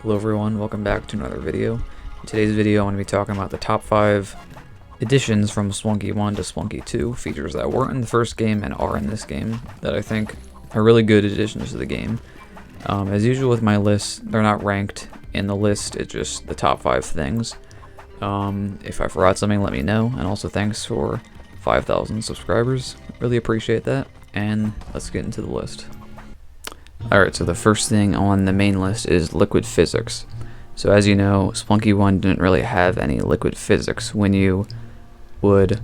Hello everyone, welcome back to another video. In today's video I'm going to be talking about the top 5 additions from Spelunky 1 to Spelunky 2, features that weren't in the first game and are in this game, that I think are really good additions to the game. As usual with my list, they're not ranked in the list, it's just the top 5 things. If I forgot something, let me know, and also thanks for 5,000 subscribers, really appreciate that, and let's get into the list. Alright, so the first thing on the main list is liquid physics. So as you know, Spelunky 1 didn't really have any liquid physics. When you would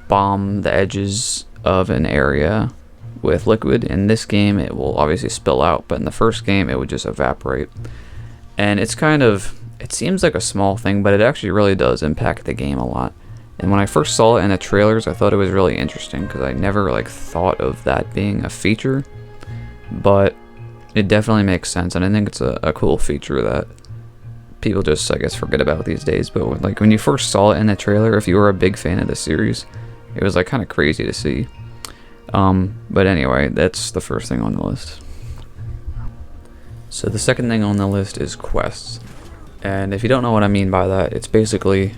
bomb the edges of an area with liquid, in this game it will obviously spill out, but in the first game it would just evaporate. And it's it seems like a small thing, but it actually really does impact the game a lot. And when I first saw it in the trailers, I thought it was really interesting, because I never thought of that being a feature. But it definitely makes sense, and I think it's a cool feature that people just, I guess, forget about these days. But when you first saw it in the trailer, if you were a big fan of the series, it was kind of crazy to see. But anyway, that's the first thing on the list. So the second thing on the list is quests. And if you don't know what I mean by that, it's basically,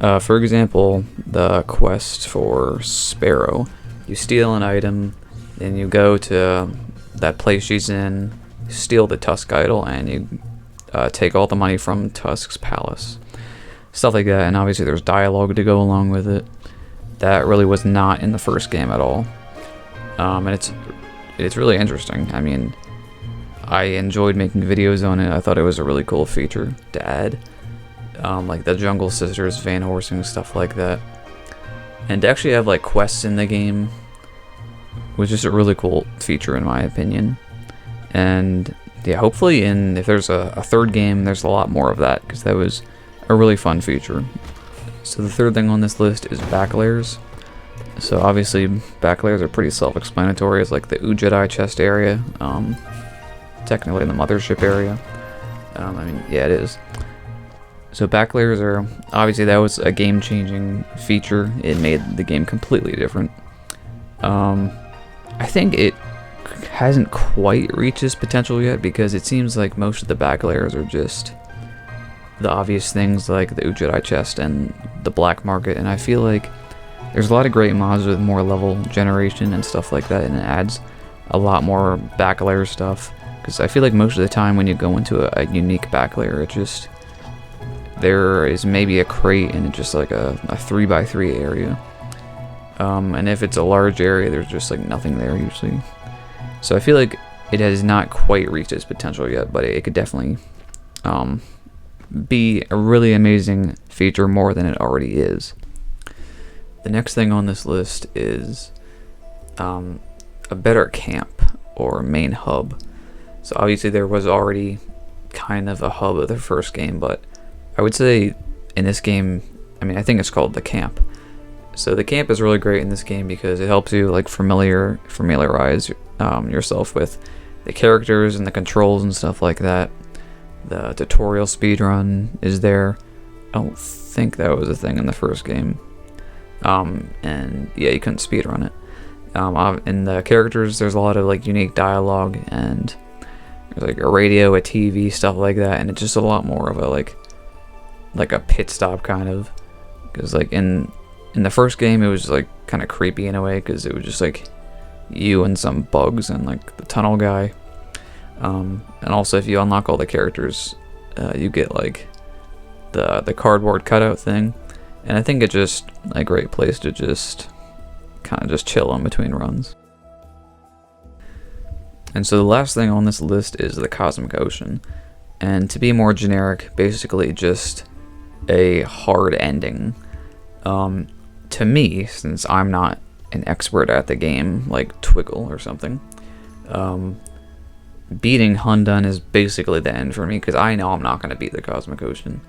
for example, the quest for Sparrow. You steal an item, then you go to that place she's in, steal the Tusk idol, and you take all the money from Tusk's palace. Stuff like that, and obviously there's dialogue to go along with it. That really was not in the first game at all. And it's really interesting. I mean, I enjoyed making videos on it. I thought it was a really cool feature to add. Like the Jungle Sisters, Van Horsing, stuff like that. And to actually have quests in the game was just a really cool feature in my opinion. And yeah, hopefully if there's a third game, there's a lot more of that, because that was a really fun feature. So the third thing on this list is back layers. So obviously back layers are pretty self-explanatory. It's like the Jedi chest area, technically the mothership area. I mean, yeah, it is. So back layers are, obviously that was a game-changing feature. It made the game completely different. I think it hasn't quite reached its potential yet, because it seems like most of the back layers are just the obvious things like the Jedi chest and the black market, and I feel like there's a lot of great mods with more level generation and stuff like that, and it adds a lot more back layer stuff, because I feel like most of the time when you go into a unique back layer, it just, there is maybe a crate and it's just like a 3x3 area. And if it's a large area, there's just nothing there usually. So I feel like it has not quite reached its potential yet, but it could definitely be a really amazing feature, more than it already is. The next thing on this list is a better camp or main hub. So obviously there was already kind of a hub of the first game, but I would say in this game, I mean, I think it's called the camp. So the camp is really great in this game because it helps you familiarize yourself with the characters and the controls and stuff like that. The tutorial speedrun is there. I don't think that was a thing in the first game. And yeah, you couldn't speedrun it. In the characters, there's a lot of unique dialogue, and there's a radio, a TV, stuff like that, and it's just a lot more of a pit stop kind of, because in the first game, it was kind of creepy in a way, because it was just you and some bugs and the tunnel guy. And also, if you unlock all the characters, you get the cardboard cutout thing. And I think it's just a great place to just kind of just chill in between runs. And so the last thing on this list is the Cosmic Ocean. And to be more generic, basically just a hard ending. To me, since I'm not an expert at the game, like Twiggle or something, beating Hundun is basically the end for me, because I know I'm not going to beat the Cosmic Ocean.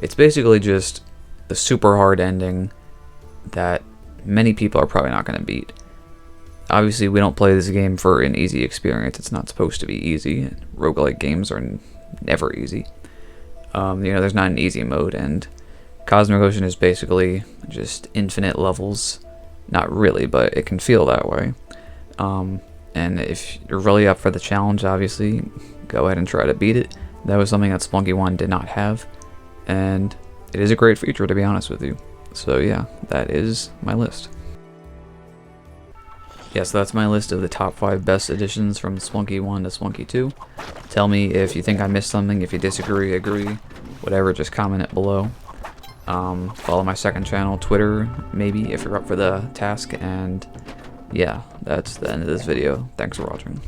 It's basically just the super hard ending that many people are probably not going to beat. Obviously, we don't play this game for an easy experience. It's not supposed to be easy. Roguelike games are never easy. There's not an easy mode, and Cosmic Ocean is basically just infinite levels. Not really, but it can feel that way. And if you're really up for the challenge, obviously, go ahead and try to beat it. That was something that Spelunky 1 did not have, and it is a great feature, to be honest with you. So yeah, that is my list. Yeah, so that's my list of the top 5 best additions from Spelunky 1 to Spelunky 2. Tell me if you think I missed something, if you disagree, agree, whatever, just comment it below. Follow my second channel, Twitter, maybe, if you're up for the task, and yeah, that's the end of this video. Thanks for watching.